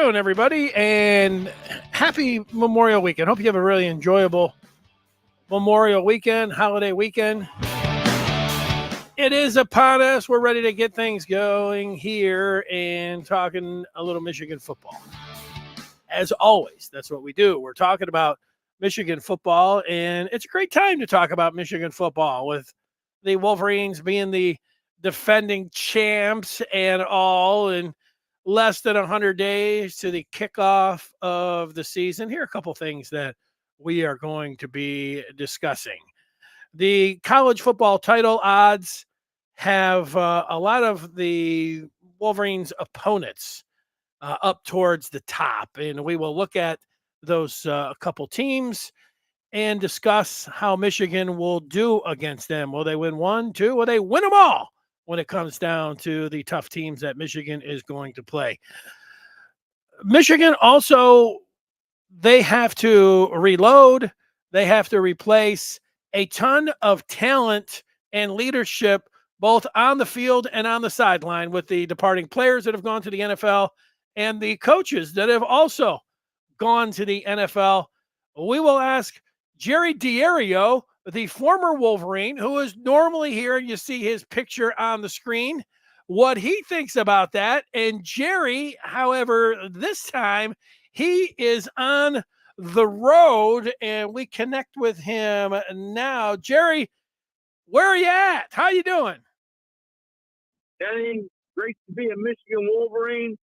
doing, everybody? And happy Memorial Weekend. Hope you have a really enjoyable Memorial Weekend, holiday weekend. It is upon us. We're ready to get things going here and talking a little Michigan football. As always, that's what we do. We're talking about Michigan football, and it's a great time to talk about Michigan football with the Wolverines being the defending champs and all, and less than 100 days to the kickoff of the season. Here are a couple things that we are going to be discussing. The college football title odds have a lot of the Wolverines' opponents up towards the top, and we will look at those couple teams and discuss how Michigan will do against them. Will they win one, two? Will they win them all when it comes down to the tough teams that Michigan is going to play? Michigan also, they have to reload. They have to replace a ton of talent and leadership, both on the field and on the sideline, with the departing players that have gone to the NFL and the coaches that have also gone to the NFL. We will ask Jerry Diorio, the former Wolverine, who is normally here, and you see his picture on the screen, what he thinks about that. And Jerry, however, this time he is on the road, and we connect with him now. Jerry, where are you at? How you doing? Danny, great to be a Michigan Wolverine.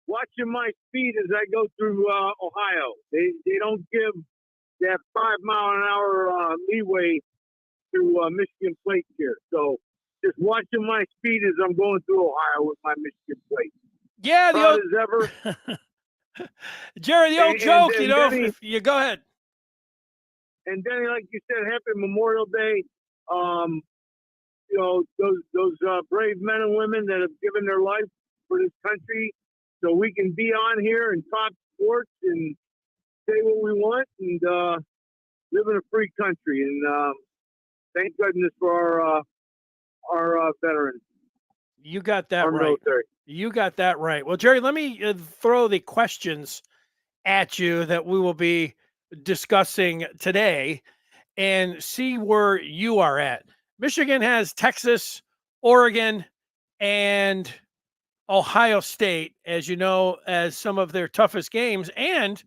Watching my speed as I go through Ohio. They don't give that 5 mile an hour leeway to Michigan plates here. So just watching my speed as I'm going through Ohio with my Michigan plate. Yeah, Proud as ever. Jerry, the old joke, and you know, Denny, if you go ahead. And Denny, like you said, happy Memorial Day. You know, those brave men and women that have given their life for this country, so we can be on here and talk sports and say what we want and live in a free country. And thank goodness for our veterans. You got that right. Military. You got that right. Well, Jerry, let me throw the questions at you that we will be discussing today and see where you are at. Michigan has Texas, Oregon, and Ohio State, as you know, as some of their toughest games. And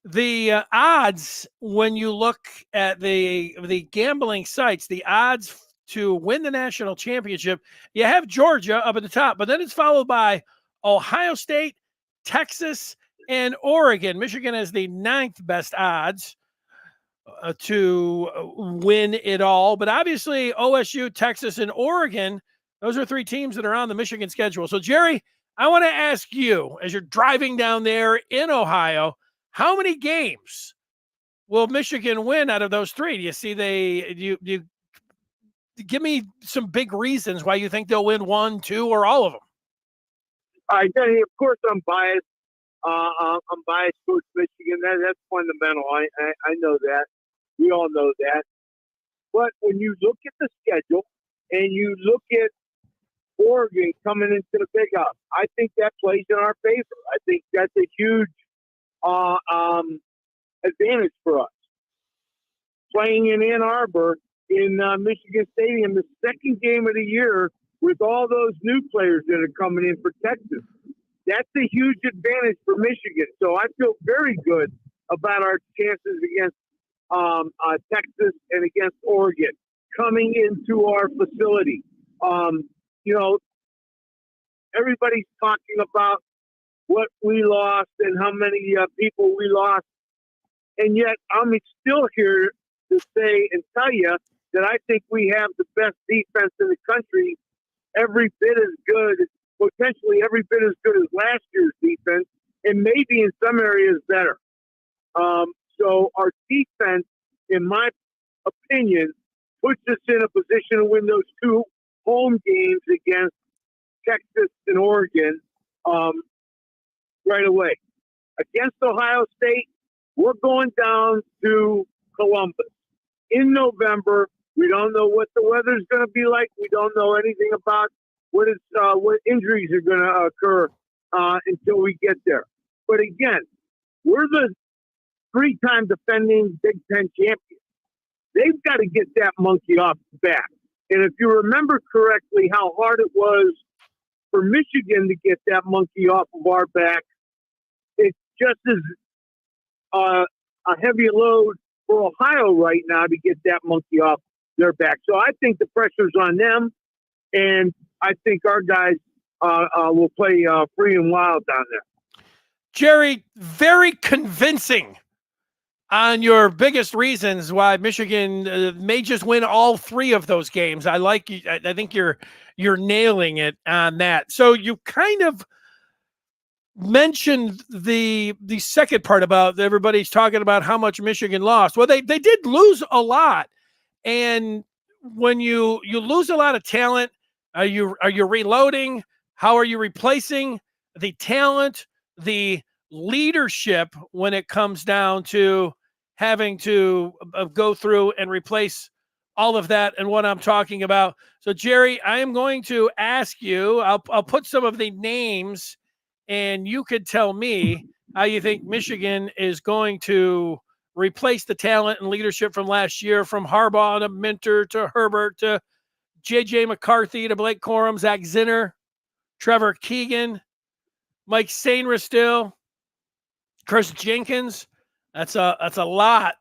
the odds, when you look at the gambling sites, the odds to win the national championship, you have Georgia up at the top, but then it's followed by Ohio State, Texas, and Oregon. Michigan has the 9th best odds to win it all. But obviously, OSU, Texas, and Oregon, those are 3 teams that are on the Michigan schedule. So, Jerry, I want to ask you, as you're driving down there in Ohio, how many games will Michigan win out of those 3? Do you see you give me some big reasons why you think they'll win 1, 2, or all of them? All right, Denny, of course I'm biased. I'm biased towards Michigan. That's fundamental. I know that. We all know that. But when you look at the schedule and you look at Oregon coming into the Big House, I think that plays in our favor. I think that's a huge advantage for us. Playing in Ann Arbor in Michigan Stadium, the second game of the year, with all those new players that are coming in for Texas. That's a huge advantage for Michigan. So I feel very good about our chances against Texas and against Oregon coming into our facility. You know, everybody's talking about what we lost and how many people we lost. And yet I'm still here to say and tell you that I think we have the best defense in the country, every bit as good, potentially every bit as good as last year's defense, and maybe in some areas better. So our defense, in my opinion, puts us in a position to win those 2 home games against Texas and Oregon right away. Against Ohio State, we're going down to Columbus in November. We don't know what the weather's going to be like. We don't know anything about what injuries are going to occur until we get there. But again, we're the 3-time defending Big Ten champions. They've got to get that monkey off the back. And if you remember correctly how hard it was for Michigan to get that monkey off of our back, it's just as a heavy load for Ohio right now to get that monkey off their back. So I think the pressure's on them, and I think our guys will play free and wild down there. Jerry, very convincing on your biggest reasons why Michigan may just win all 3 of those games. I like you. I think you're nailing it on that. So you kind of mentioned the second part about everybody's talking about how much Michigan lost. Well, they did lose a lot, and when you lose a lot of talent, are you reloading? How are you replacing the talent, the leadership when it comes down to having to go through and replace all of that and what I'm talking about? So, Jerry, I am going to ask you, I'll put some of the names, and you could tell me how you think Michigan is going to replace the talent and leadership from last year, from Harbaugh to Minter to Herbert to J.J. McCarthy to Blake Corum, Zach Zinner, Trevor Keegan, Mike Sainristil, Chris Jenkins. That's a lot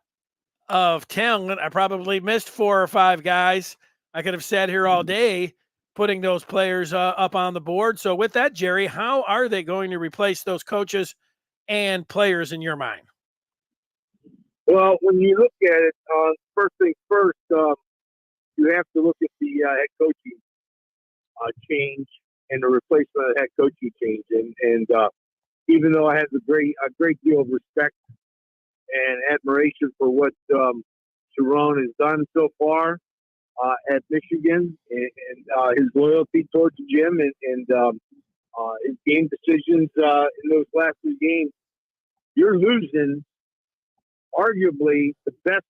of talent. I probably missed 4 or 5 guys. I could have sat here all day putting those players up on the board. So with that, Jerry, how are they going to replace those coaches and players in your mind? Well, when you look at it, first things first, you have to look at the head coaching change and the replacement of the head coaching change. And even though I have a great deal of respect and admiration for what Sharon has done so far at Michigan and his loyalty towards Jim and his game decisions in those last 2 games, you're losing arguably the best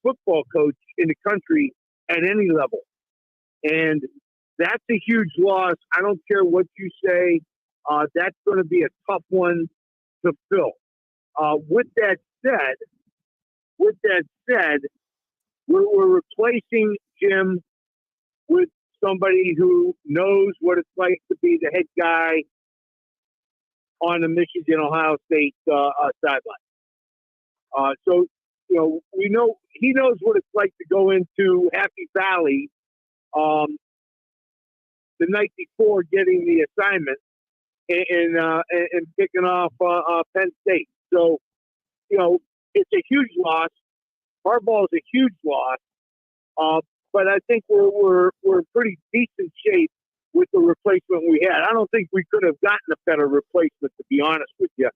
football coach in the country at any level. And that's a huge loss. I don't care what you say. That's going to be a tough one to fill. With that said, we're replacing Jim with somebody who knows what it's like to be the head guy on the Michigan-Ohio State sideline. So, we know he knows what it's like to go into Happy Valley the night before getting the assignment and picking off Penn State. So, it's a huge loss. Harbaugh is a huge loss, but I think we're in pretty decent shape with the replacement we had. I don't think we could have gotten a better replacement, to be honest with you,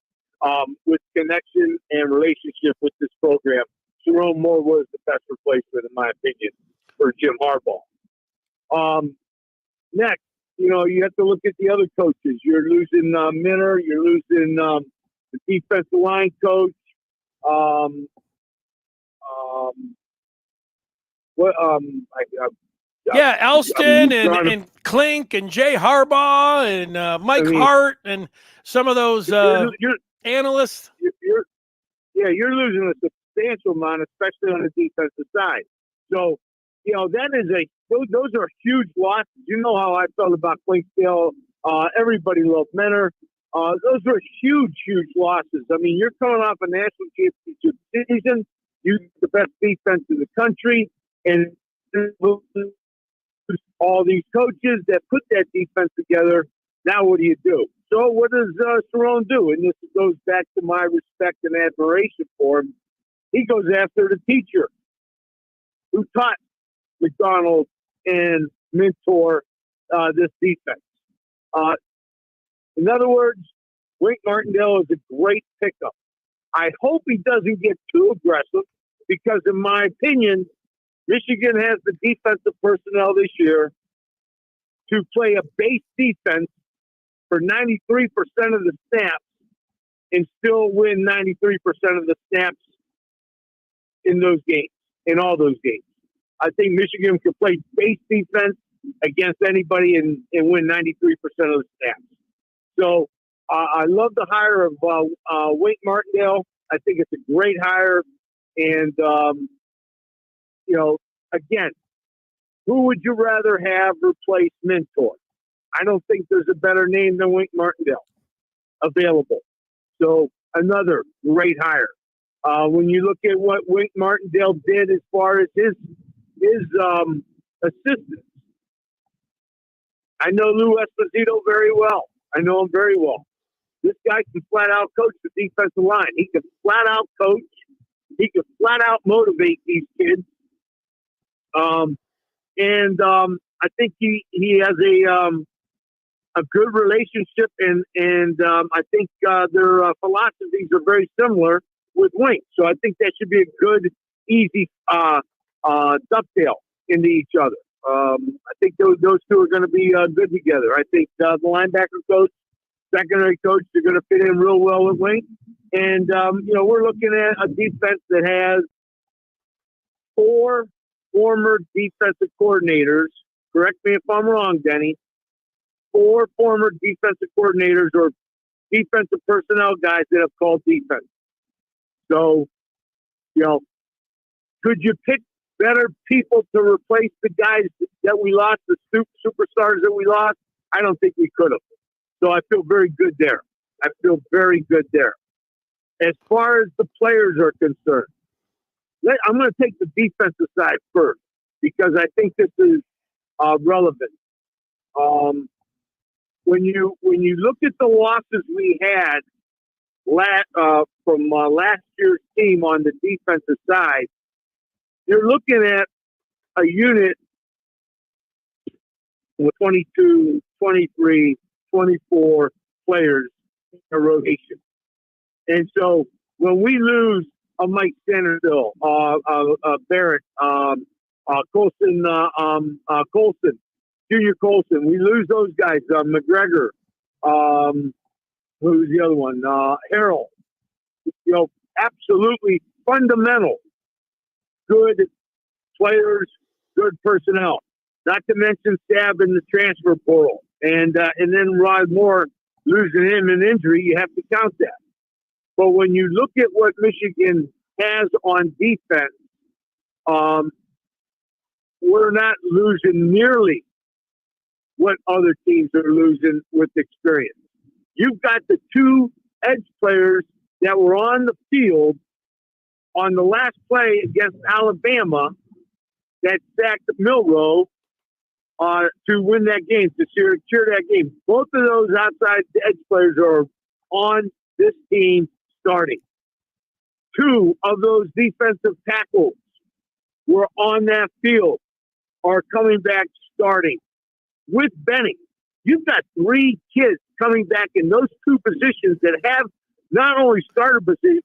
with connection and relationship with this program. Jerome Moore was the best replacement, in my opinion, for Jim Harbaugh. Next, you have to look at the other coaches. You're losing Minter. You're losing the defensive line coach. Elston and Klink and Jay Harbaugh and Mike Hart and some of those analysts. You're losing a substantial amount, especially on the defensive side. So, those are huge losses. You know how I felt about Clinkdale. Everybody loved Minter. Those are huge, huge losses. I mean, you're coming off a national championship season. You're the best defense in the country, and all these coaches that put that defense together. Now, what do? So, what does Sharon do? And this goes back to my respect and admiration for him. He goes after the teacher who taught McDonald and Mentor this defense. In other words, Wink Martindale is a great pickup. I hope he doesn't get too aggressive because, in my opinion, Michigan has the defensive personnel this year to play a base defense for 93% of the snaps and still win 93% of the snaps in those games, in all those games. I think Michigan can play base defense against anybody and win 93% of the snaps. So I love the hire of Wink Martindale. I think it's a great hire. And, again, who would you rather have replace Mentor? I don't think there's a better name than Wink Martindale available. So another great hire. When you look at what Wink Martindale did as far as his assistants, I know Lou Esposito very well. I know him very well. This guy can flat out coach the defensive line. He can flat out coach. He can flat out motivate these kids. I think he has a good relationship, and I think their philosophies are very similar with Wink. So I think that should be a good, easy dovetail into each other. I think those two are going to be good together. I think the linebacker coach, secondary coach, they're going to fit in real well with Wink. And, we're looking at a defense that has 4 former defensive coordinators. Correct me if I'm wrong, Denny. 4 former defensive coordinators or defensive personnel guys that have called defense. So, could you pick better people to replace the guys that we lost, the superstars that we lost? I don't think we could have. So I feel very good there. As far as the players are concerned, I'm going to take the defensive side first because I think this is relevant. When you look at the losses we had from last year's team on the defensive side, you're looking at a unit with 22, 23, 24 players in a rotation. And so when we lose a Mike Sandersville, Barrett, Colson, Junior Colson, we lose those guys, McGregor, who's the other one? Harold. Absolutely fundamental, good players, good personnel. Not to mention Stab in the transfer portal, and then Rod Moore losing him in injury. You have to count that. But when you look at what Michigan has on defense, we're not losing nearly what other teams are losing with experience. You've got the 2 edge players that were on the field on the last play against Alabama that sacked Milroe to win that game, to secure that game. Both of those outside edge players are on this team starting. 2 of those defensive tackles were on that field, are coming back starting. With Benning, you've got 3 kids coming back in those 2 positions that have not only starter position,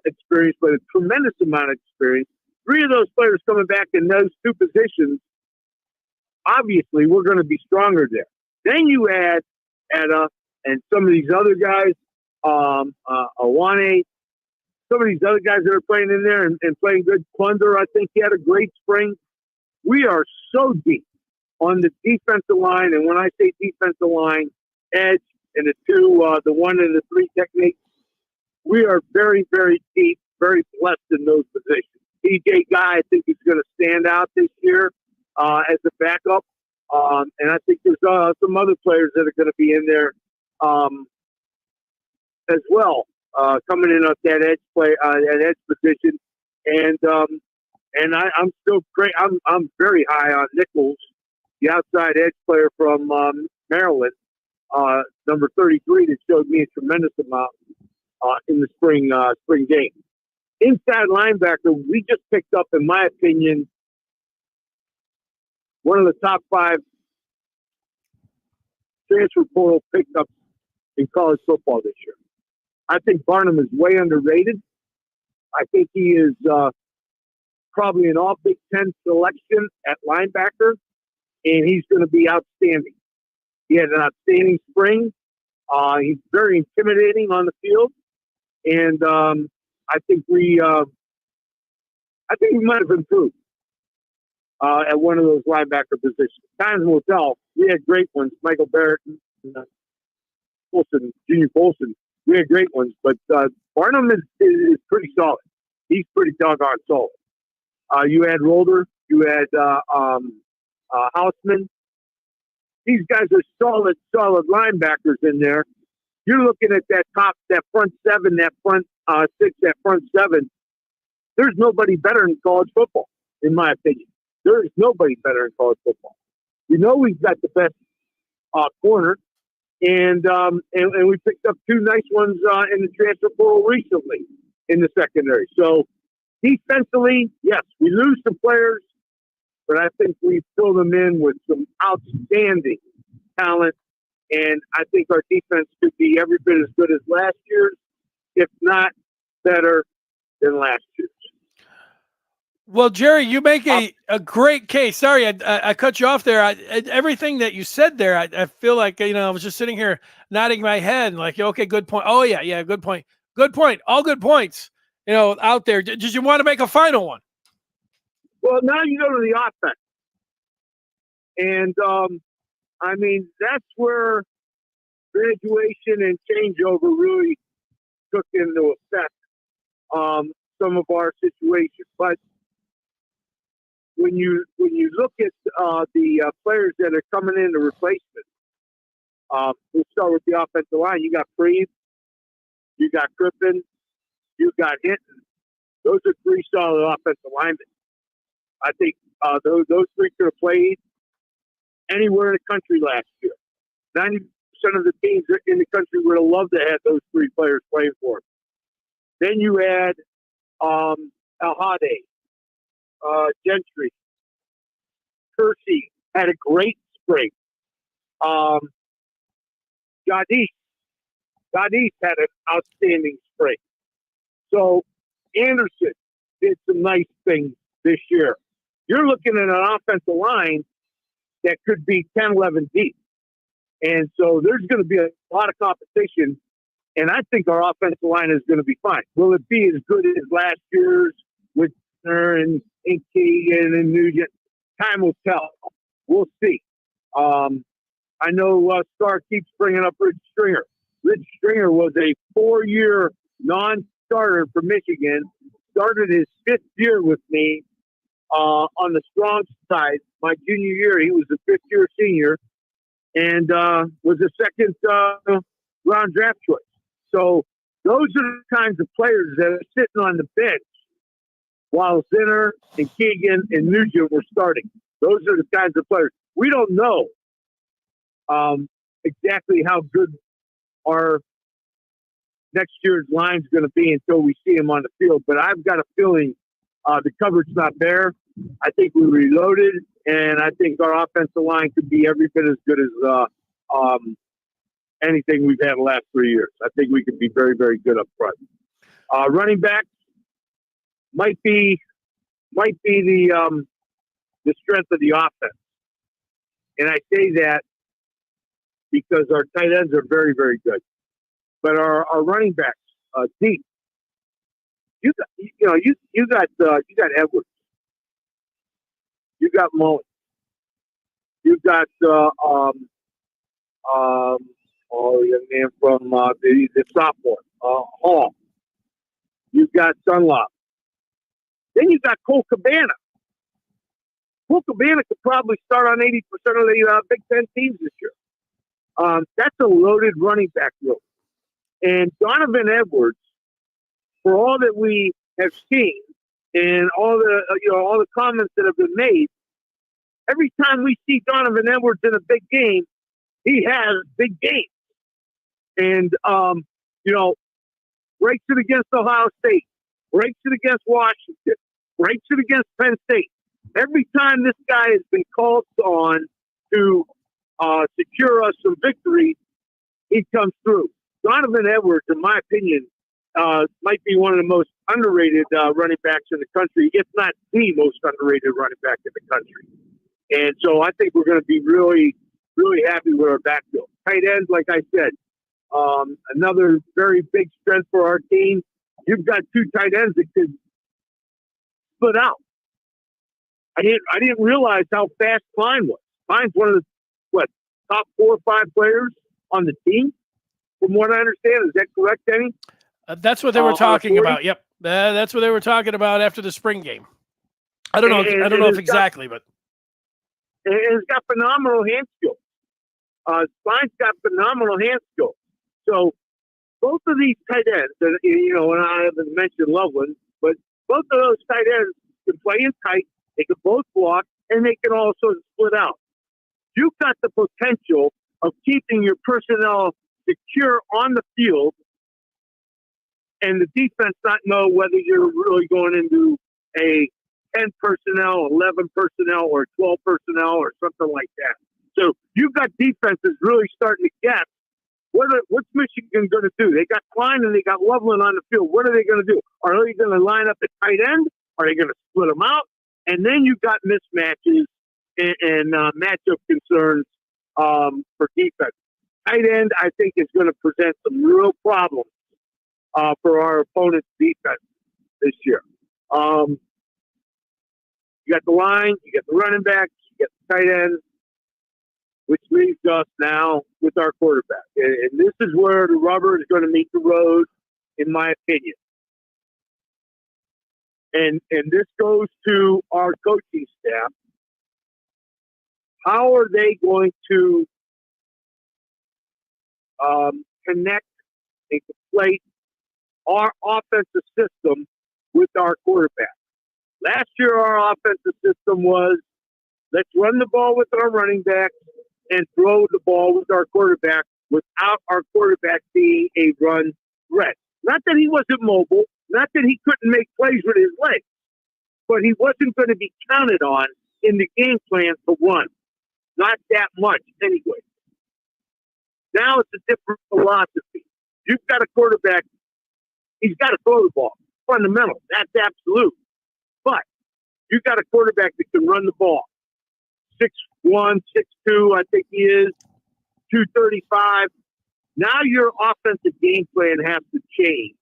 experience, but a tremendous amount of experience. 3 of those players coming back in those 2 positions. Obviously, we're going to be stronger there. Then you add Etta and some of these other guys, Awane, some of these other guys that are playing in there and playing good. Plunder, I think he had a great spring. We are so deep on the defensive line, and when I say defensive line, edge and the 2, the 1 and the 3 technique, we are very, very deep, very blessed in those positions. DJ Guy, I think, is going to stand out this year as a backup, and I think there's some other players that are going to be in there as well, coming in at that edge that edge position, and I'm still great. I'm very high on Nichols, the outside edge player from Maryland, number 33, that showed me a tremendous amount in the spring game. Inside linebacker, we just picked up, in my opinion, one of the top 5 transfer portal pickups in college football this year. I think Barnum is way underrated. I think he is probably an all Big Ten selection at linebacker, and he's going to be outstanding. He had an outstanding spring. He's very intimidating on the field, and I think we might have improved at one of those linebacker positions. Times will tell. We had great ones, Michael Barrett and Polson, Junior Polson. We had great ones, but Barnum is pretty solid. He's pretty doggone solid. You had Rolder, you had Houseman. These guys are solid linebackers in there. You're looking at that front seven, that front six, that front seven. There's nobody better in college football, in my opinion. There is nobody better in college football. We know we've got the best corner, and we picked up two nice ones in the transfer portal recently in the secondary. So defensively, yes, we lose some players, but I think we fill them in with some outstanding talent, and I think our defense could be every bit as good as last year's, if not better than last year's. Well, Jerry, you make a great case. Sorry, I cut you off there. Everything that you said there, I feel like, I was just sitting here nodding my head and like, okay, good point. Oh, yeah, good point. Good point. All good points, out there. Did you want to make a final one? Well, now you go to the offense. And, that's where graduation and changeover really took into effect some of our situations. But when you look at the players that are coming in to replace it, we'll start with the offensive line. You got Freed, you got Crippen, you got Hinton. Those are three solid offensive linemen. I think those three could have played anywhere in the country last year. 90% of the teams in the country would have loved to have those three players playing for them. Then you had Alhade, Gentry, Kersey had a great spring. Gadis had an outstanding spring. So Anderson did some nice things this year. You're looking at an offensive line that could be 10, 11 deep. And so there's going to be a lot of competition, and I think our offensive line is going to be fine. Will it be as good as last year's with Turner and Keegan and Nugent? Time will tell. We'll see. I know Star keeps bringing up Rich Stringer. Rich Stringer was a 4-year non-starter for Michigan, started his 5th year with me on the strong side. My junior year, he was a 5th-year senior and was a second-round draft choice. So those are the kinds of players that are sitting on the bench while Zinner and Keegan and Nugent were starting. Those are the kinds of players. We don't know exactly how good our next year's line is going to be until we see him on the field. But I've got a feeling the coverage not there. I think we reloaded, and I think our offensive line could be every bit as good as anything we've had the last 3 years. I think we could be very, very good up front. Running backs might be the strength of the offense, and I say that because our tight ends are very, very good, but our running backs deep. You got Edwards. You got Mullen. You got the young man from the sophomore, Hall. You got Sunlop. Then you got Cole Cabana. Cole Cabana could probably start on 80% of the Big Ten teams this year. That's a loaded running back room. And Donovan Edwards, for all that we have seen and all the comments that have been made, every time we see Donovan Edwards in a big game, he has big games. And, breaks it against Ohio State, breaks it against Washington, breaks it against Penn State. Every time this guy has been called on to secure us some victory, he comes through. Donovan Edwards, in my opinion, might be one of the most underrated running backs in the country, if not the most underrated running back in the country. And so I think we're going to be really, really happy with our backfield. Tight ends, like I said, another very big strength for our team. You've got two tight ends that could split out. I didn't realize how fast Klein was. Klein's one of the top 4 or 5 players on the team. from what I understand. Is that correct, Denny? That's what they were talking about. Yep. That's what they were talking about after the spring game. I don't know. I don't know if exactly, but it's got phenomenal hand skills. Spine's got phenomenal hand skills. So both of these tight ends, and I haven't mentioned Loveland, but both of those tight ends can play in tight. They can both block, and they can also split out. You've got the potential of keeping your personnel secure on the field, and the defense not know whether you're really going into a 10 personnel, 11 personnel, or 12 personnel, or something like that. So you've got defenses really starting to guess what's Michigan going to do. They got Klein and they got Loveland on the field. What are they going to do? Are they going to line up at tight end? Are they going to split them out? And then you've got mismatches and matchup concerns for defense. Tight end, I think, is going to present some real problems for our opponent's defense this year. You got the line, you got the running backs, you got the tight ends, which leaves us now with our quarterback. And this is where the rubber is going to meet the road, in my opinion. And this goes to our coaching staff. How are they going to connect and complete our offensive system with our quarterback? Last year, our offensive system was, let's run the ball with our running backs and throw the ball with our quarterback without our quarterback being a run threat. Not that he wasn't mobile, not that he couldn't make plays with his legs, but he wasn't going to be counted on in the game plan to run. Not that much, anyway. Now it's a different philosophy. You've got a quarterback, he's got to throw the ball. Fundamental. That's absolute. But you've got a quarterback that can run the ball. 6'1", 6'2", I think he is, 235. Now your offensive game plan has to change.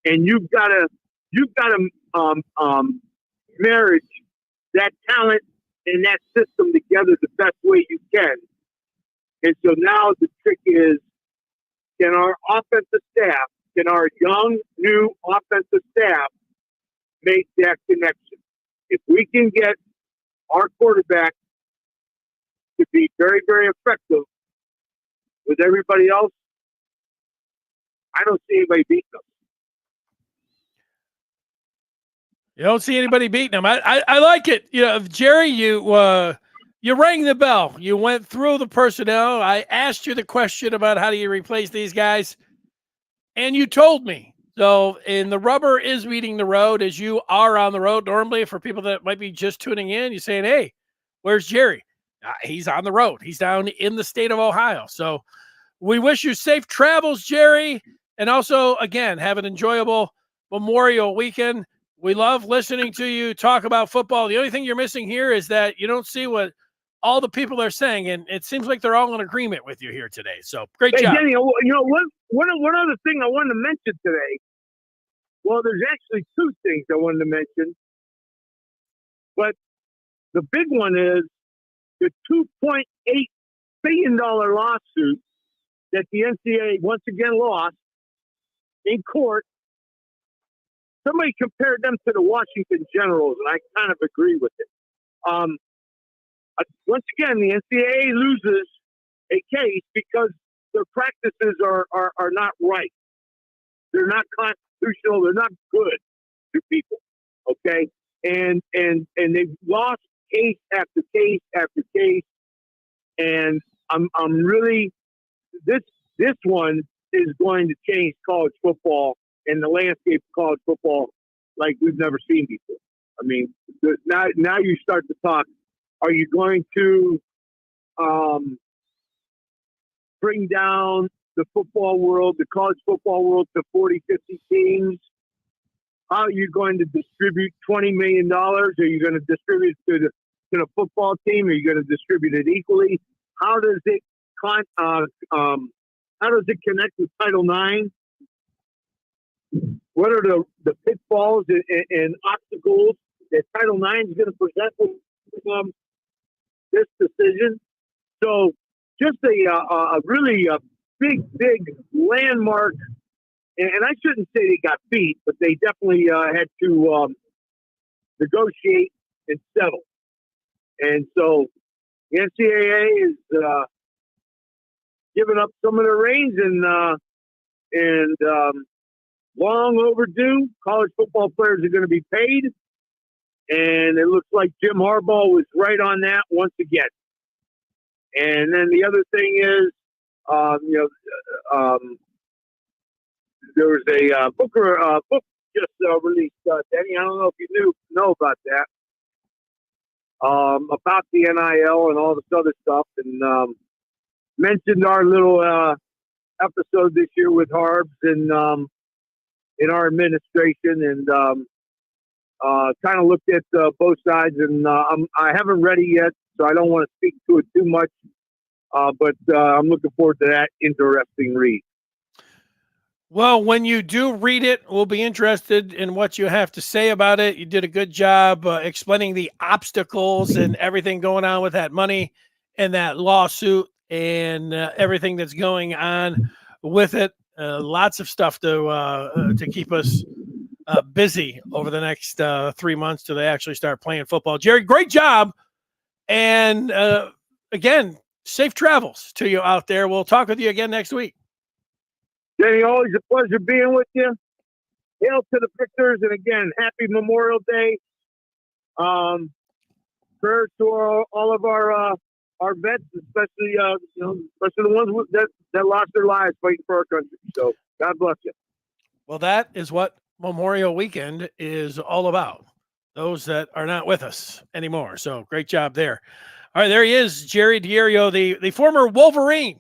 And you've got to marriage that talent and that system together the best way you can. And so now the trick is, can our offensive staff, can our young, new offensive staff make that connection? If we can get our quarterback to be very, very effective with everybody else, I don't see anybody beating them. You don't see anybody beating them. I like it. Jerry, you rang the bell. You went through the personnel. I asked you the question about how do you replace these guys, and you told me. So, and the rubber is meeting the road as you are on the road. Normally, for people that might be just tuning in, you're saying, hey, where's Jerry? He's on the road. He's down in the state of Ohio. So we wish you safe travels, Jerry. And also, again, have an enjoyable Memorial weekend. We love listening to you talk about football. The only thing you're missing here is that you don't see what all the people are saying, and it seems like they're all in agreement with you here today. So great job. Denny, one other thing I wanted to mention today. Well, there's actually two things I wanted to mention. But the big one is the $2.8 billion lawsuit that the NCAA once again lost in court. Somebody compared them to the Washington Generals, and I kind of agree with it. Once again, the NCAA loses a case because their practices are not right. They're not constitutional. They're not good to people. Okay, and they've lost case after case after case, and I'm really this one is going to change college football and the landscape of college football like we've never seen before. I mean, now you start to talk. Are you going to bring down the football world, the college football world, to 40, 50 teams? How are you going to distribute $20 million? Are you going to distribute it to the football team? Are you going to distribute it equally? How does it connect with Title IX? What are the pitfalls and obstacles that Title IX is going to present with this decision? So just a really big landmark, and I shouldn't say they got beat, but they definitely had to negotiate and settle. And so the NCAA is giving up some of the reins, and long overdue. College football players are going to be paid, and it looks like Jim Harbaugh was right on that once again. And then the other thing is, there was a book just released, Denny. I don't know if you know about that, about the NIL and all this other stuff, and mentioned our little episode this year with Harbs and in our administration, and kind of looked at both sides. And I haven't read it yet, so I don't want to speak to it too much. But I'm looking forward to that interesting read. Well, when you do read it, we'll be interested in what you have to say about it. You did a good job explaining the obstacles and everything going on with that money and that lawsuit and everything that's going on with it. Lots of stuff to keep us busy over the next 3 months till they actually start playing football. Jerry, great job. And again, safe travels to you out there. We'll talk with you again next week. Danny, always a pleasure being with you. Hail to the victors, and again, happy Memorial Day. Prayers to all of our vets, especially especially the ones that lost their lives fighting for our country. So God bless you. Well, that is what Memorial Weekend is all about. Those that are not with us anymore. So great job there. All right, there he is, Jerry Diorio, the former Wolverine,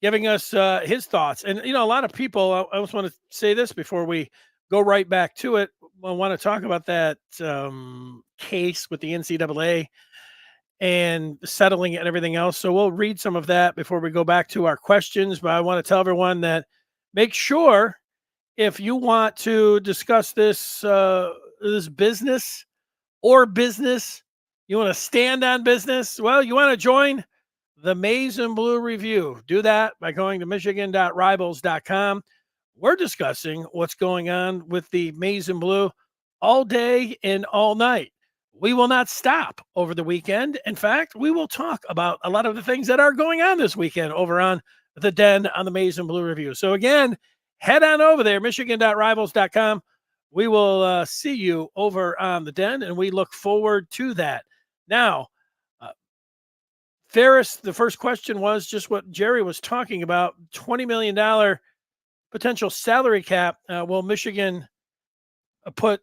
giving us his thoughts. And, a lot of people, I just want to say this before we go right back to it. I want to talk about that case with the NCAA and settling it and everything else. So we'll read some of that before we go back to our questions. But I want to tell everyone that make sure if you want to discuss this, this business, you want to stand on business, well, you want to join the Maize and Blue Review. Do that by going to michigan.rivals.com. We're discussing what's going on with the Maize and Blue all day and all night. We will not stop over the weekend. In fact, we will talk about a lot of the things that are going on this weekend over on the Den on the Maize and Blue Review. So again, head on over there, michigan.rivals.com. We will see you over on the Den, and we look forward to that. Now, Ferris, the first question was just what Jerry was talking about, $20 million potential salary cap. Will Michigan put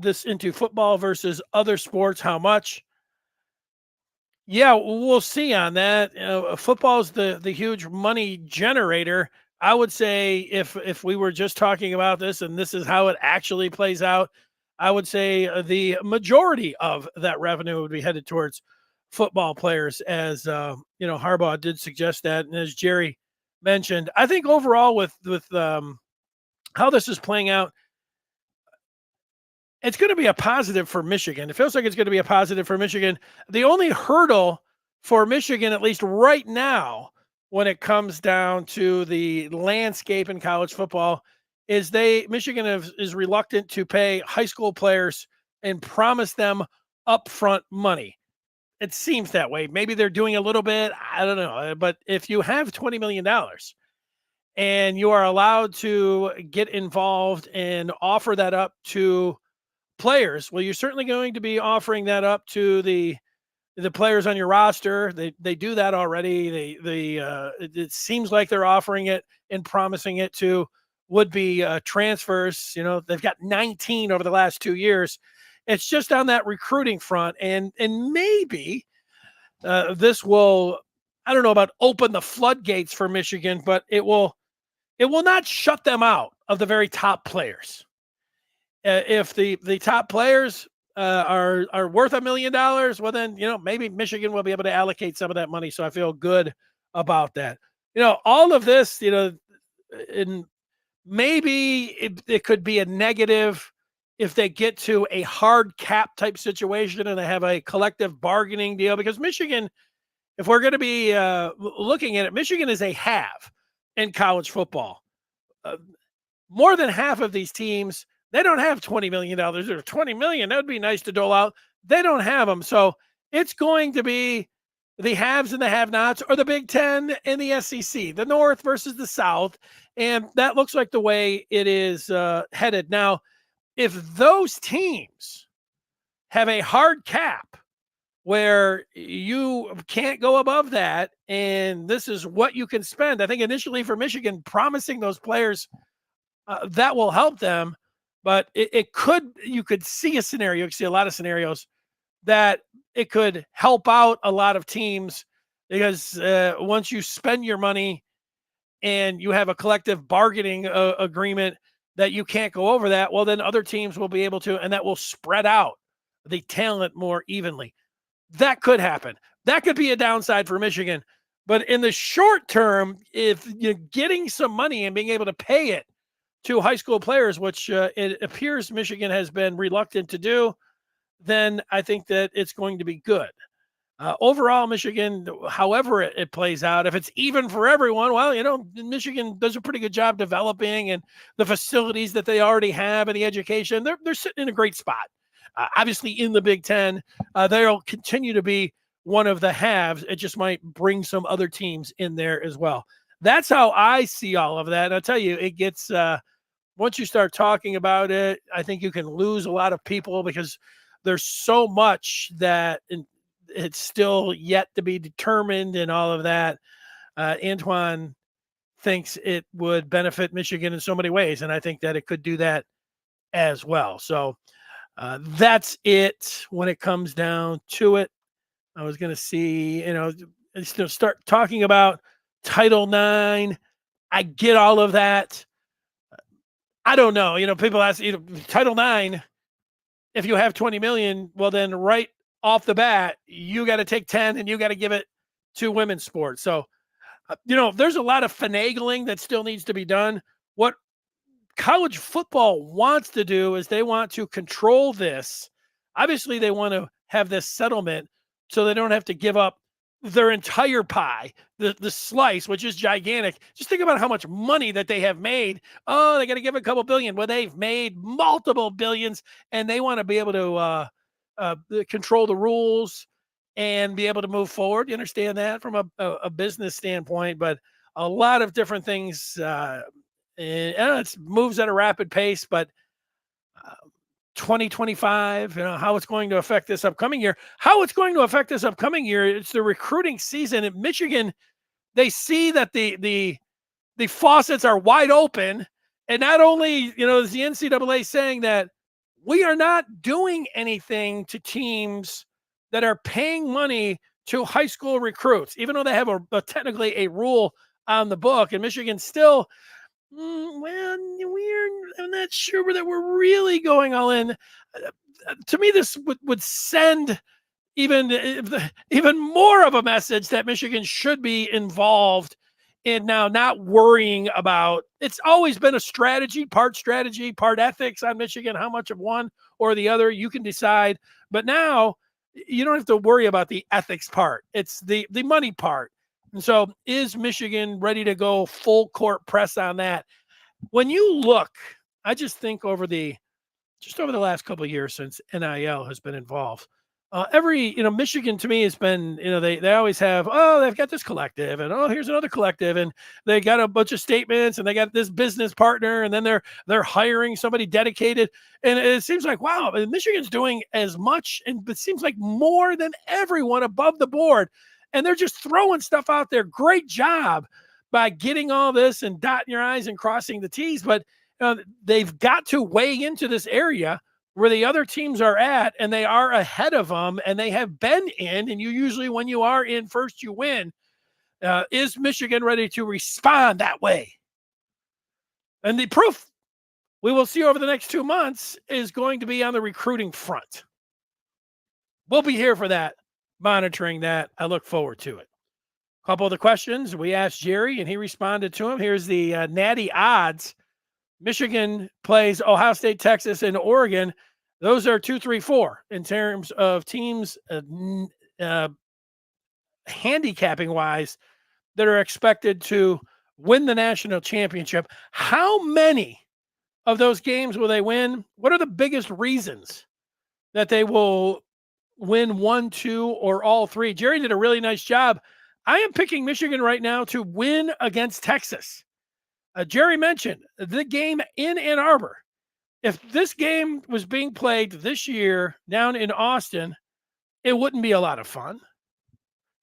this into football versus other sports? How much? Yeah, we'll see on that. Football is the huge money generator. I would say if we were just talking about this and this is how it actually plays out, I would say the majority of that revenue would be headed towards football players, as Harbaugh did suggest that, and as Jerry mentioned, I think overall with how this is playing out, it's going to be a positive for Michigan. It feels like it's going to be a positive for Michigan. The only hurdle for Michigan, at least right now, when it comes down to the landscape in college football, is Michigan is reluctant to pay high school players and promise them upfront money. It seems that way. Maybe they're doing a little bit. I don't know. But if you have $20 million and you are allowed to get involved and offer that up to players, well, you're certainly going to be offering that up to the players on your roster. They do that already. It seems like they're offering it and promising it to would-be transfers. They've got 19 over the last 2 years. It's just on that recruiting front, and maybe this will, I don't know about open the floodgates for Michigan, but it will not shut them out of the very top players. If the top players are worth $1 million, well then maybe Michigan will be able to allocate some of that money. So I feel good about that. All of this, and maybe it could be a negative if they get to a hard cap type situation and they have a collective bargaining deal, because Michigan if we're going to be looking at it, Michigan is a have in college football. More than half of these teams, they don't have $20 million or $20 million. That would be nice to dole out. They don't have them. So it's going to be the haves and the have-nots, or the Big Ten and the SEC, the North versus the South. And that looks like the way it is headed. Now, if those teams have a hard cap where you can't go above that, and this is what you can spend, I think initially for Michigan, promising those players that will help them. But you could see a scenario, you could see a lot of scenarios that it could help out a lot of teams, because once you spend your money and you have a collective bargaining agreement that you can't go over that, well, then other teams will be able to, and that will spread out the talent more evenly. That could happen. That could be a downside for Michigan. But in the short term, if you're getting some money and being able to pay it to high school players, which it appears Michigan has been reluctant to do, then I think that it's going to be good. Overall, Michigan, however it plays out, if it's even for everyone, well, Michigan does a pretty good job developing, and the facilities that they already have and the education, they're sitting in a great spot. Obviously, in the Big Ten, they'll continue to be one of the haves. It just might bring some other teams in there as well. That's how I see all of that. And I'll tell you, it gets once you start talking about it, I think you can lose a lot of people, because there's so much that it's still yet to be determined and all of that. Antoine thinks it would benefit Michigan in so many ways, and I think that it could do that as well. So that's it when it comes down to it. I was going to see, start talking about Title IX. I get all of that. I don't know. People ask, Title IX, if you have 20 million, well, then right off the bat, you got to take 10 and you got to give it to women's sports. So, there's a lot of finagling that still needs to be done. What college football wants to do is they want to control this. Obviously, they want to have this settlement so they don't have to give up their entire pie, the slice, which is gigantic. Just think about how much money that they have made. Oh, they got to give a couple billion. Well, they've made multiple billions, and they want to be able to control the rules and be able to move forward. You understand that from a business standpoint, but a lot of different things. It moves at a rapid pace, but 2025, how it's going to affect this upcoming year. It's the recruiting season at Michigan. They see that the faucets are wide open, and not only is the NCAA saying that we are not doing anything to teams that are paying money to high school recruits, even though they have technically a rule on the book, and Michigan still. I'm not sure that we're really going all in. To me, this would send even more of a message that Michigan should be involved in now, not worrying about. It's always been a strategy, part ethics on Michigan, how much of one or the other you can decide. But now you don't have to worry about the ethics part. It's the money part. And so is Michigan ready to go full court press on that? When you look, I just think over the last couple of years since NIL has been involved, Michigan to me has been, they always have, they've got this collective, and here's another collective, and they got a bunch of statements, and they got this business partner, and then they're hiring somebody dedicated, and it seems like, wow, Michigan's doing as much, and it seems like more than everyone above the board. And they're just throwing stuff out there. Great job by getting all this and dotting your I's and crossing the T's. But they've got to weigh into this area where the other teams are at, and they are ahead of them, and they have been in. And you usually, when you are in first, you win. Is Michigan ready to respond that way? And the proof we will see over the next 2 months is going to be on the recruiting front. We'll be here for that. Monitoring that. I look forward to it. A couple of the questions we asked Jerry, and he responded to them. Here's the natty odds. Michigan plays Ohio State, Texas, and Oregon. Those are 2, 3, 4 in terms of teams handicapping wise that are expected to win the national championship. How many of those games will they win? What are the biggest reasons that they will win 1, 2, or all 3? Jerry did a really nice job. I am picking Michigan right now to win against Texas. Jerry mentioned the game in Ann Arbor. If this game was being played this year down in Austin, it wouldn't be a lot of fun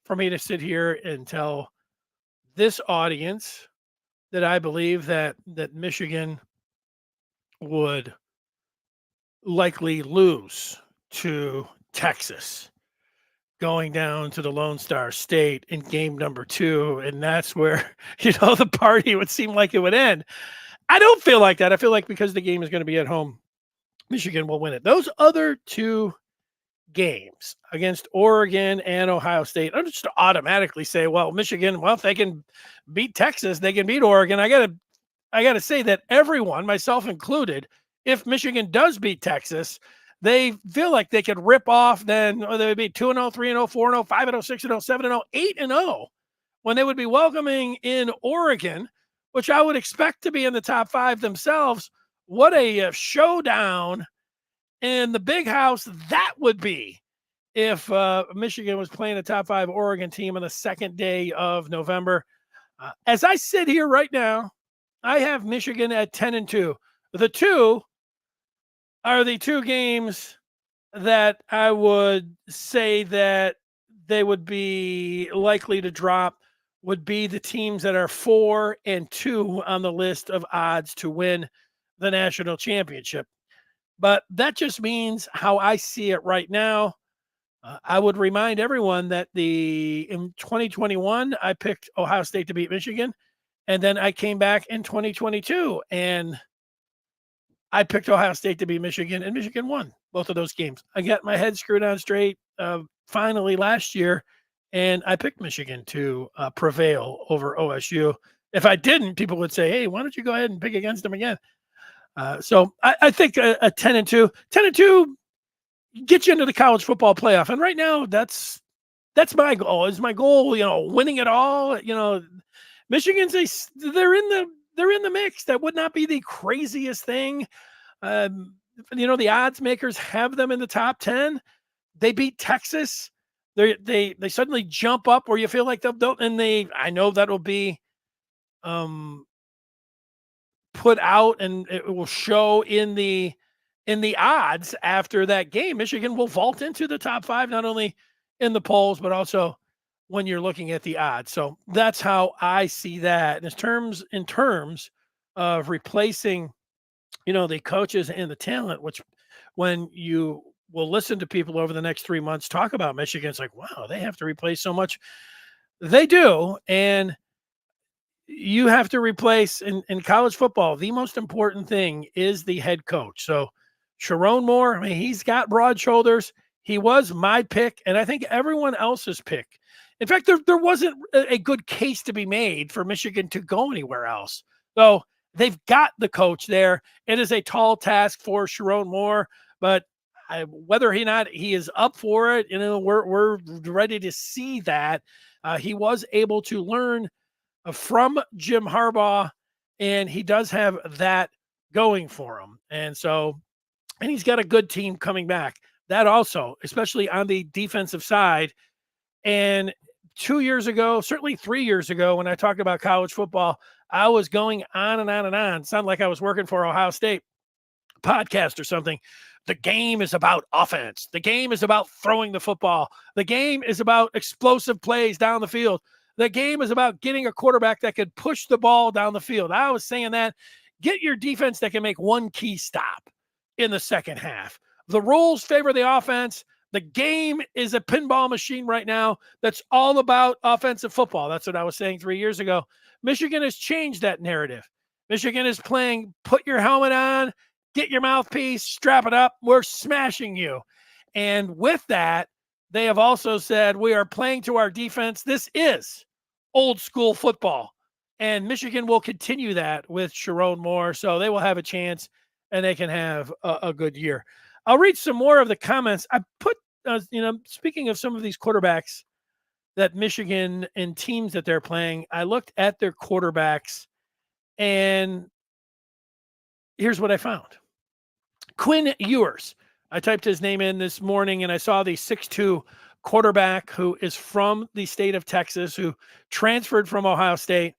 for me to sit here and tell this audience that I believe that Michigan would likely lose to Texas going down to the Lone Star State in game number 2. And that's where, the party would seem like it would end. I don't feel like that. I feel like because the game is going to be at home, Michigan will win it. Those other 2 games against Oregon and Ohio State, I'm just automatically say, well, Michigan, well, if they can beat Texas, they can beat Oregon. I gotta say that everyone, myself included, if Michigan does beat Texas, they feel like they could rip off then they would be 2-0, 3-0, 4-0, 5-0, 6-0, 7-0, 8-0 when they would be welcoming in Oregon, which I would expect to be in the top 5 themselves. What a showdown in the big house that would be if Michigan was playing a top 5 Oregon team on the second day of November. As I sit here right now, I have Michigan at 10-2. The 2 are the 2 games that I would say that they would be likely to drop, would be the teams that are 4 and 2 on the list of odds to win the national championship. But that just means how I see it right now. I would remind everyone that in 2021, I picked Ohio State to beat Michigan. And then I came back in 2022 and I picked Ohio State to beat Michigan, and Michigan won both of those games. I got my head screwed on straight finally last year, and I picked Michigan to prevail over OSU. If I didn't, people would say, hey, why don't you go ahead and pick against them again? So I think a 10-2 gets you into the college football playoff. And right now that's my goal. Is my goal, winning it all. Michigan's they're in the mix. That would not be the craziest thing. The odds makers have them in the top 10. They beat Texas. They suddenly jump up where you feel like they'll I know that'll be put out and it will show in the odds after that game. Michigan will vault into the top 5, not only in the polls, but also when you're looking at the odds. So that's how I see that. And in terms of replacing, the coaches and the talent, which when you will listen to people over the next 3 months talk about Michigan, it's like, wow, they have to replace so much. They do. And you have to replace in college football. The most important thing is the head coach. So Sharon Moore, he's got broad shoulders. He was my pick, and I think everyone else's pick. In fact, there wasn't a good case to be made for Michigan to go anywhere else. So they've got the coach there. It is a tall task for Sharon Moore, but whether or not he is up for it, we're ready to see that. He was able to learn from Jim Harbaugh, and he does have that going for him. And he's got a good team coming back. That also, especially on the defensive side. And 2 years ago, certainly 3 years ago, when I talked about college football, I was going on and on and on. It sounded like I was working for Ohio State podcast or something. The game is about offense. The game is about throwing the football. The game is about explosive plays down the field. The game is about getting a quarterback that could push the ball down the field. I was saying that. Get your defense that can make one key stop in the second half. The rules favor the offense. The game is a pinball machine right now that's all about offensive football. That's what I was saying 3 years ago. Michigan has changed that narrative. Michigan is playing, put your helmet on, get your mouthpiece, strap it up. We're smashing you. And with that, they have also said, we are playing to our defense. This is old school football. And Michigan will continue that with Sharon Moore. So they will have a chance and they can have a good year. I'll read some more of the comments. I put, speaking of some of these quarterbacks that Michigan and teams that they're playing, I looked at their quarterbacks, and here's what I found. Quinn Ewers. I typed his name in this morning, and I saw the 6'2" quarterback who is from the state of Texas, who transferred from Ohio State.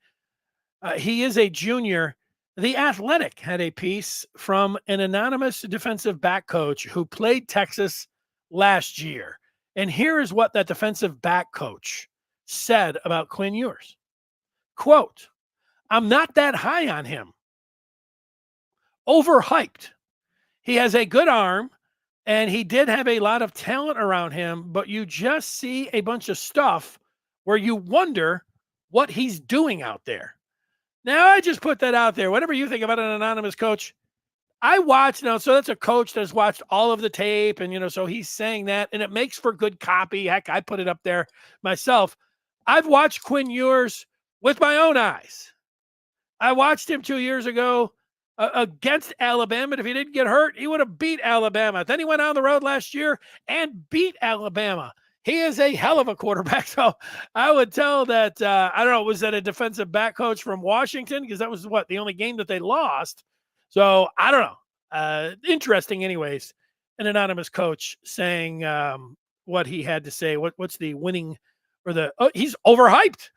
He is a junior. The Athletic had a piece from an anonymous defensive back coach who played Texas last year. And here is what that defensive back coach said about Quinn Ewers. Quote, "I'm not that high on him. Overhyped. He has a good arm, and he did have a lot of talent around him, but you just see a bunch of stuff where you wonder what he's doing out there." Now, I just put that out there. Whatever you think about an anonymous coach, I watched, so that's a coach that's watched all of the tape, and, so he's saying that, and it makes for good copy. Heck, I put it up there myself. I've watched Quinn Ewers with my own eyes. I watched him 2 years ago against Alabama. And if he didn't get hurt, he would have beat Alabama. Then he went on the road last year and beat Alabama. He is a hell of a quarterback. So I would tell that, I don't know, was that a defensive back coach from Washington? Because that was the only game that they lost. So I don't know. Interesting anyways. An anonymous coach saying what he had to say. What's the winning or he's overhyped.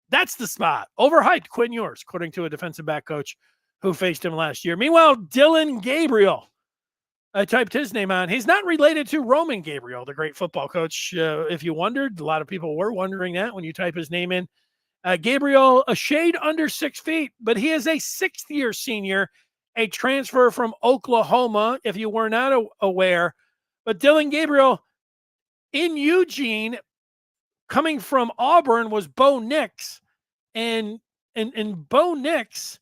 That's the spot. Overhyped Quinn Ewers, according to a defensive back coach who faced him last year. Meanwhile, Dillon Gabriel, I typed his name on. He's not related to Roman Gabriel, the great football coach. If you wondered, a lot of people were wondering that when you type his name in. Gabriel, a shade under 6 feet, but he is a sixth-year senior, a transfer from Oklahoma, if you were not aware. But Dillon Gabriel in Eugene, coming from Auburn, was Bo Nix. And Bo Nix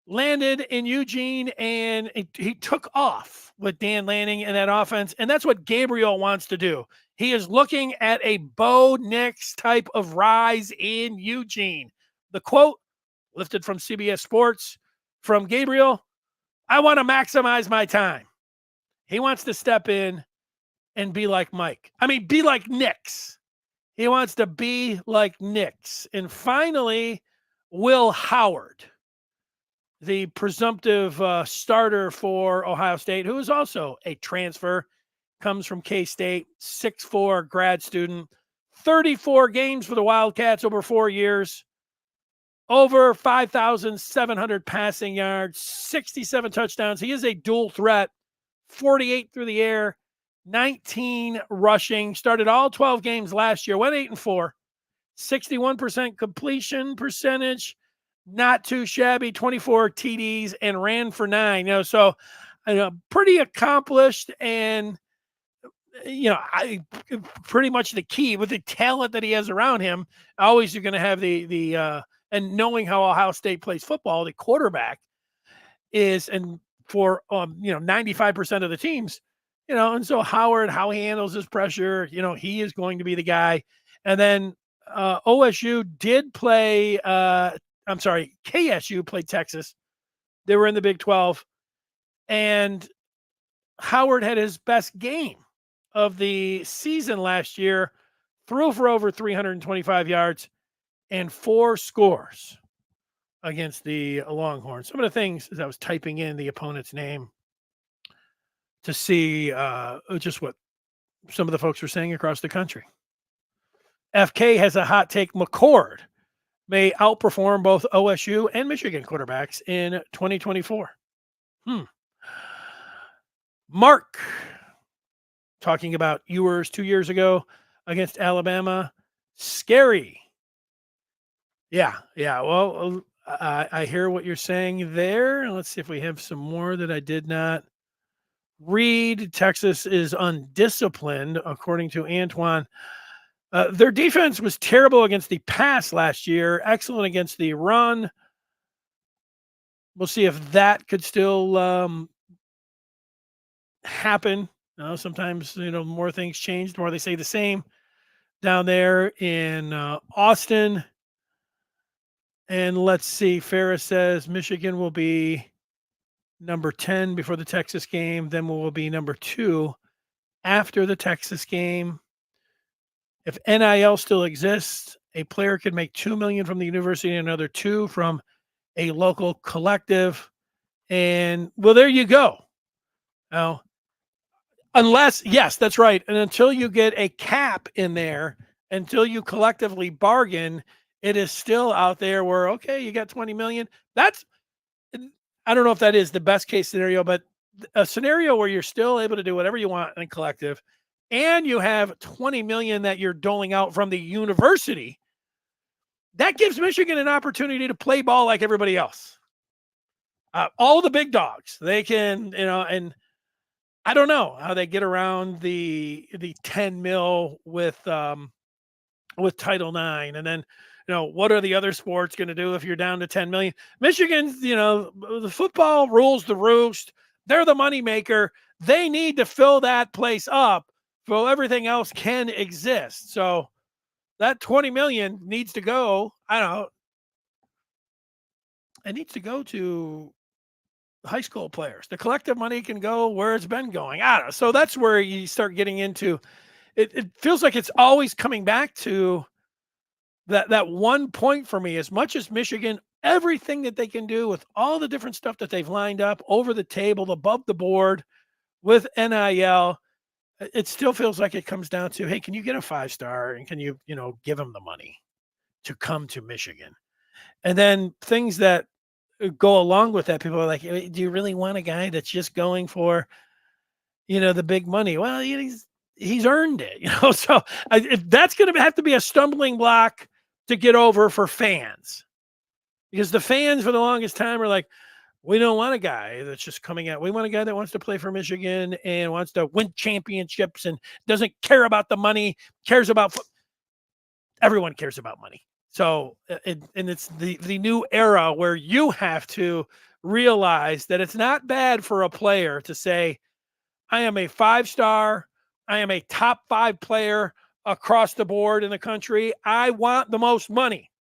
landed in Eugene, and he took off with Dan Lanning in that offense. And that's what Gabriel wants to do. He is looking at a Bo Nix type of rise in Eugene. The quote, lifted from CBS Sports, from Gabriel: "I want to maximize my time." He wants to step in and be like be like Nix. He wants to be like Nix. And finally, Will Howard, the presumptive starter for Ohio State, who is also a transfer, comes from K-State, 6'4" grad student, 34 games for the Wildcats over 4 years, over 5,700 passing yards, 67 touchdowns. He is a dual threat, 48 through the air, 19 rushing, started all 12 games last year, went 8-4, 61% completion percentage, not too shabby, 24 TDs, and ran for 9. So pretty accomplished, and pretty much the key with the talent that he has around him. Always you're going to have the and knowing how Ohio State plays football, the quarterback is, and for 95% of the teams, and so Howard, how he handles his pressure, he is going to be the guy. And then KSU played Texas. They were in the Big 12, and Howard had his best game of the season last year, threw for over 325 yards and 4 scores against the Longhorns. Some of the things, as I was typing in the opponent's name to see just what some of the folks were saying across the country. FK has a hot take: McCord may outperform both OSU and Michigan quarterbacks in 2024. Mark, talking about Ewers 2 years ago against Alabama. Scary. Yeah. Well, I hear what you're saying there. Let's see if we have some more that I did not read. Texas is undisciplined, according to Antoine. Their defense was terrible against the pass last year, excellent against the run. We'll see if that could still happen. Sometimes, more things change, the more they say the same down there in Austin. And let's see, Ferris says Michigan will be number 10 before the Texas game. Then will be number 2 after the Texas game. If NIL still exists, a player could make $2 million from the university and another 2 from a local collective. And well, there you go. Now, unless, yes, that's right. And until you get a cap in there, until you collectively bargain, it is still out there where, okay, you got 20 million. That's, I don't know if that is the best case scenario, but a scenario where you're still able to do whatever you want in a collective and you have 20 million that you're doling out from the university, that gives Michigan an opportunity to play ball like everybody else. All the big dogs, they can, and I don't know how they get around the 10 mil with Title IX, and then what are the other sports going to do if you're down to 10 million? Michigan's, the football rules the roost. They're the moneymaker. They need to fill that place up so everything else can exist. So that 20 million needs to go. I don't know. It needs to go to high school players. The collective money can go where it's been going. I don't know. So that's where you start getting into it. It feels like it's always coming back to that one point for me. As much as Michigan, everything that they can do with all the different stuff that they've lined up over the table, above the board with NIL, it still feels like it comes down to, hey, can you get a 5-star and can you, give them the money to come to Michigan? And then things that go along with that, people are like, do you really want a guy that's just going for, the big money? Well, he's earned it, so if that's going to have to be a stumbling block to get over for fans, because the fans for the longest time are like, we don't want a guy that's just coming out. We want a guy that wants to play for Michigan and wants to win championships and doesn't care about the money, cares about everyone cares about money. So it's the new era where you have to realize that it's not bad for a player to say, I am a 5-star, I am a top 5 player across the board in the country. I want the most money.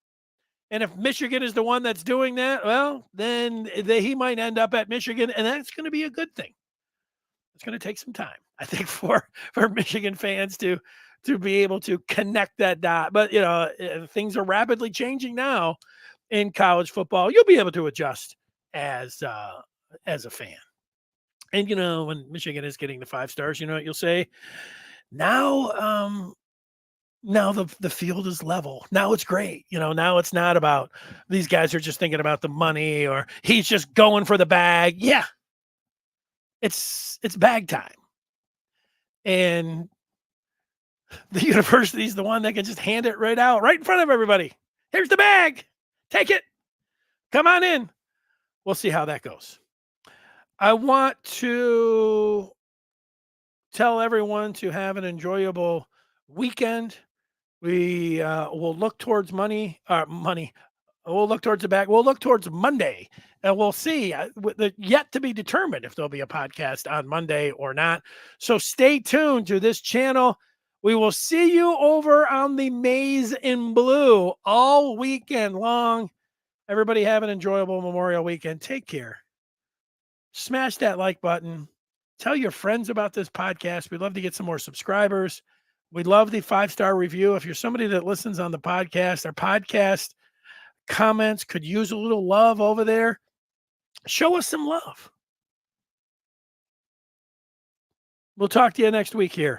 And if Michigan is the one that's doing that, well, then he might end up at Michigan, and that's going to be a good thing. It's going to take some time, I think, for Michigan fans to be able to connect that dot. But, things are rapidly changing now in college football. You'll be able to adjust as a fan. And, when Michigan is getting the 5 stars, you know what you'll say? Now the field is level. Now it's great. Now it's not about these guys are just thinking about the money or he's just going for the bag. Yeah. It's bag time. And the university is the one that can just hand it right out, right in front of everybody. Here's the bag. Take it. Come on in. We'll see how that goes. I want to tell everyone to have an enjoyable weekend. We will look towards money. We'll look towards the back. We'll look towards Monday, and we'll see. Yet to be determined if there'll be a podcast on Monday or not. So stay tuned to this channel. We will see you over on the Maize in Blue all weekend long. Everybody have an enjoyable Memorial weekend. Take care. Smash that like button. Tell your friends about this podcast. We'd love to get some more subscribers. We'd love the 5-star review. If you're somebody that listens on the podcast, our podcast comments could use a little love over there. Show us some love. We'll talk to you next week here.